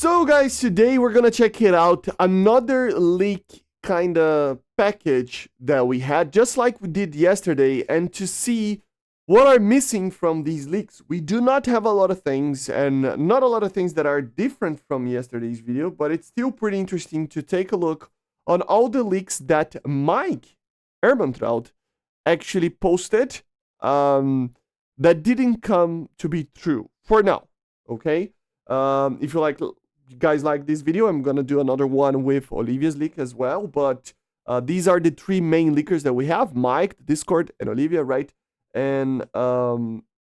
So guys, today we're gonna check it out, another leak kind of package that we had, just like we did yesterday, and to see what are missing from these leaks. We do not have a lot of things, and not a lot of things that are different from yesterday's video, but it's still pretty interesting to take a look on all the leaks that Mike Ehrmantraut actually posted that didn't come to be true for now. Okay, if you guys like this video, I'm gonna do another one with Olivia's leak as well. But these are the three main leakers that we have: Mike, Discord, and Olivia, right? And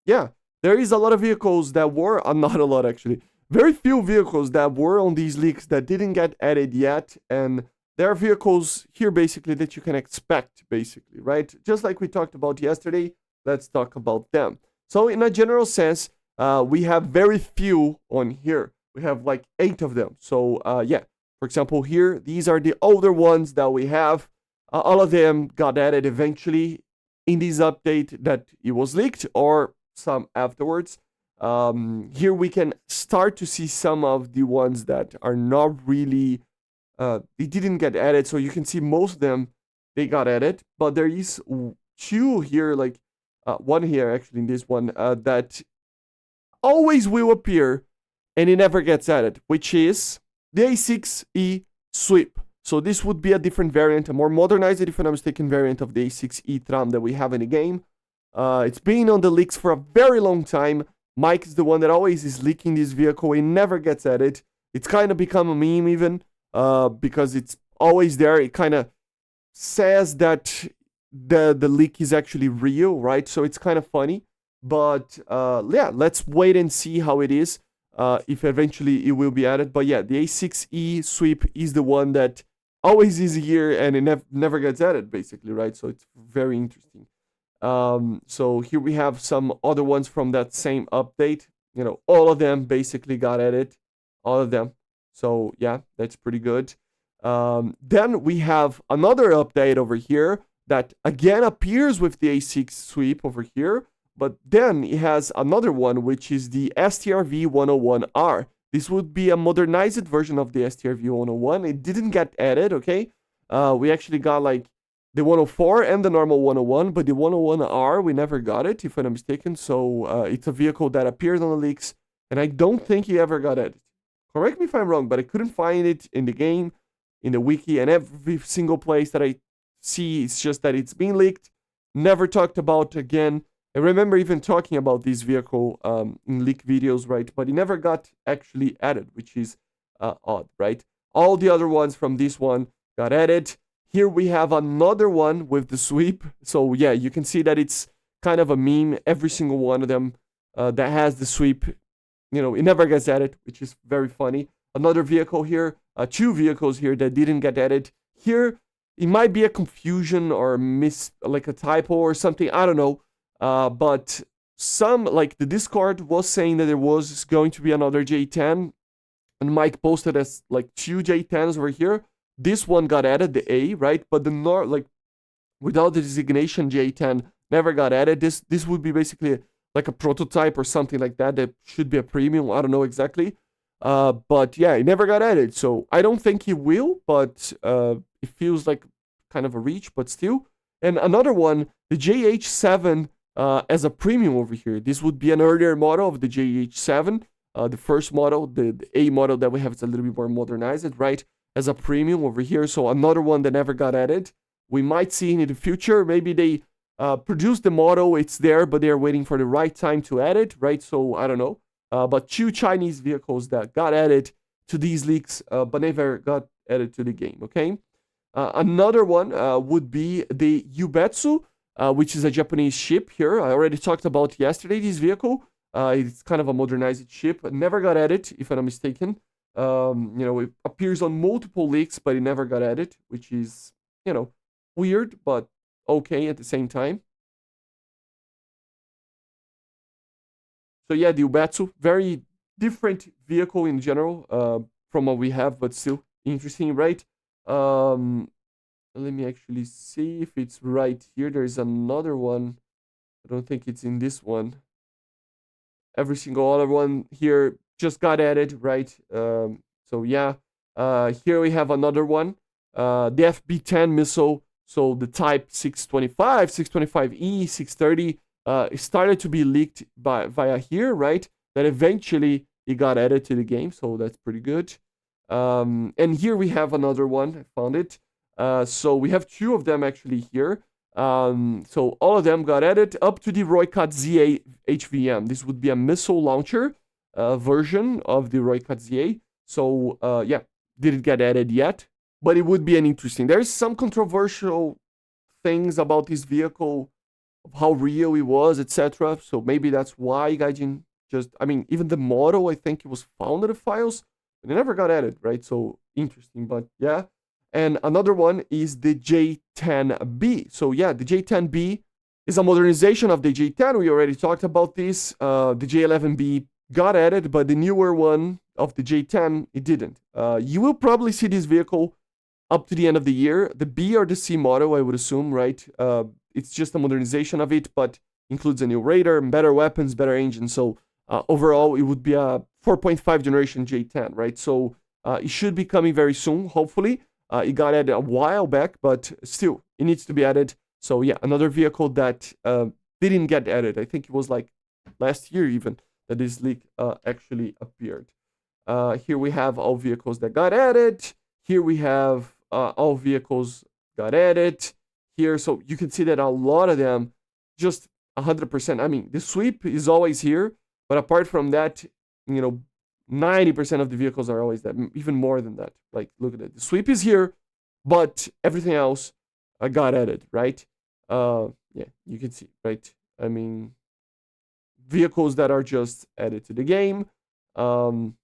yeah, there is a lot of vehicles that were not a lot actually. Very few vehicles that were on these leaks that didn't get added yet, and there are vehicles here basically that you can expect, basically, right? Just like we talked about yesterday, let's talk about them. So in a general sense, we have very few on here. We have like 8 of them. So yeah, for example, here, these are the older ones that we have. All of them got added eventually in this update that it was leaked, or some afterwards. Here we can start to see some of the ones that are not really, they didn't get added. So you can see most of them, they got added. But there is 2 here, like one here actually in this one, that always will appear and it never gets added, which is the A6E sweep. So this would be a different variant, a more modernized, if I'm not mistaken, variant of the A6E tram that we have in the game. It's been on the leaks for a very long time. Mike is the one that always is leaking this vehicle. It never gets added. It's kind of become a meme even, because it's always there. It kind of says that the leak is actually real, right? So it's kind of funny. But yeah, let's wait and see how it is. If eventually it will be added. But yeah, the A6E sweep is the one that always is here and it never gets added, basically, right? So it's very interesting. So here we have some other ones from that same update. You know, all of them basically got added, all of them. So yeah, that's pretty good. Then we have another update over here that again appears with the A6 sweep over here. But then it has another one, which is the STRV 101R. This would be a modernized version of the STRV 101. It didn't get added, okay? We actually got like the 104 and the normal 101, but the 101R, we never got it, if I'm not mistaken. So it's a vehicle that appeared on the leaks, and I don't think it ever got added. Correct me if I'm wrong, but I couldn't find it in the game, in the wiki, and every single place that I see, it's just that it's been leaked, never talked about again. I remember even talking about this vehicle in leak videos, right? But it never got actually added, which is odd, right? All the other ones from this one got added. Here we have another one with the sweep. So yeah, you can see that it's kind of a meme. Every single one of them that has the sweep, you know, it never gets added, which is very funny. Another vehicle here, 2 vehicles here that didn't get added. Here, it might be a confusion or like a typo or something. I don't know. But some, like the Discord was saying that there was going to be another J10, and Mike posted as like 2 J10s over here. This one got added, the A, right? But the like without the designation J10 never got added. This would be basically like a prototype or something like that. That should be a premium. I don't know exactly. But yeah, it never got added. So I don't think it will, but it feels like kind of a reach, but still. And another one, the JH7. As a premium over here. This would be an earlier model of the JH7. The first model, the A model that we have, is a little bit more modernized, right? As a premium over here. So another one that never got added. We might see in the future. Maybe they produced the model, it's there, but they're waiting for the right time to add it, right? So I don't know. But 2 Chinese vehicles that got added to these leaks, but never got added to the game, okay? Another one would be the Yubetsu, which is a Japanese ship here. I already talked about yesterday this vehicle. It's kind of a modernized ship. Never got added, if I'm not mistaken. You know, it appears on multiple leaks, but it never got added, which is, you know, weird, but okay at the same time. So yeah, the Ubatsu, very different vehicle in general from what we have, but still interesting, right? Let me actually see if it's right here. There's another one. I don't think it's in this one. Every single other one here just got added, right? So yeah, here we have another one, the FB-10 missile. So the type 625, 625E, 630 started to be leaked via here, right? That eventually it got added to the game, so that's pretty good. And here we have another one. I found it. So we have two of them actually here. So all of them got added up to the Roycat ZA HVM. This would be a missile launcher version of the Roycat ZA. So yeah, didn't get added yet, but it would be an interesting. There's some controversial things about this vehicle, how real it was, etc. So maybe that's why Gaijin just, I mean, even the model, I think it was found in the files, but it never got added, right? So interesting, but yeah. And another one is the J10B. So yeah, the J10B is a modernization of the J10. We already talked about this. The J11B got added, but the newer one of the J10, it didn't. You will probably see this vehicle up to the end of the year. The B or the C model, I would assume, right? It's just a modernization of it, but includes a new radar, better weapons, better engine. So overall, it would be a 4.5 generation J10, right? So it should be coming very soon, hopefully. It got added a while back, but still, it needs to be added. So yeah, another vehicle that didn't get added. I think it was like last year even that this leak actually appeared. Here we have all vehicles that got added. Here we have all vehicles got added. Here, so you can see that a lot of them just 100%. I mean, the sweep is always here, but apart from that, 90% of the vehicles are always that, even more than that. Like, look at it. The sweep is here, but everything else got added, right? Yeah, you can see, right? I mean, vehicles that are just added to the game. And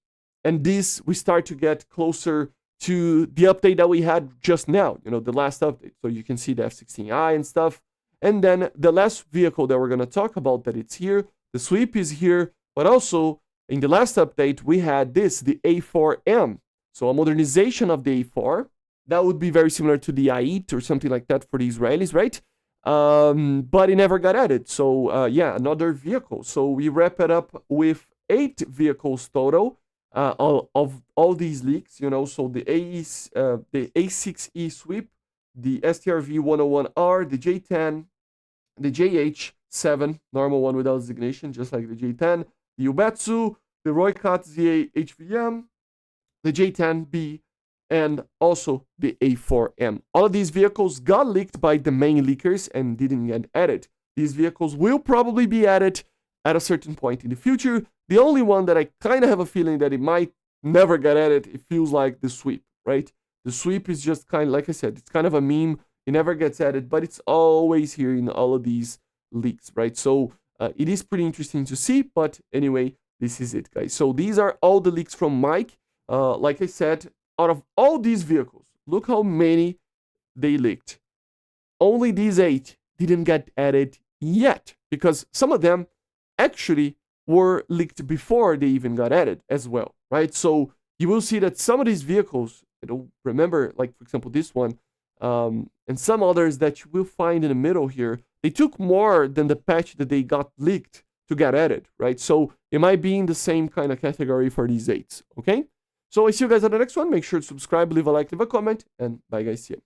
this, we start to get closer to the update that we had just now, the last update. So you can see the F-16I and stuff. And then the last vehicle that we're going to talk about that it's here, the sweep is here, but also in the last update, we had this, the A4M. So a modernization of the A4. That would be very similar to the AIT or something like that for the Israelis, right? But it never got added. So yeah, another vehicle. So we wrap it up with 8 vehicles total of all these leaks. So the A6E sweep, the STRV 101R, the J10, the JH7, normal one without designation, just like the J10, the Ubetsu, the Roycat ZA HVM, the J10B, and also the A4M. All of these vehicles got leaked by the main leakers and didn't get added. These vehicles will probably be added at a certain point in the future. The only one that I kind of have a feeling that it might never get added, it feels like the sweep, right? The sweep is just kind of, like I said, it's kind of a meme. It never gets added, but it's always here in all of these leaks, right? So it is pretty interesting to see, but anyway, this is it, guys. So these are all the leaks from Mike. Like I said, out of all these vehicles, look how many they leaked. Only these 8 didn't get added yet, because some of them actually were leaked before they even got added as well, right? So you will see that some of these vehicles, I don't remember, like for example this one, and some others that you will find in the middle here, they took more than the patch that they got leaked to get added, right? So it might be in the same kind of category for these 8s, okay? So I see you guys on the next one. Make sure to subscribe, leave a like, leave a comment, and bye guys, see you.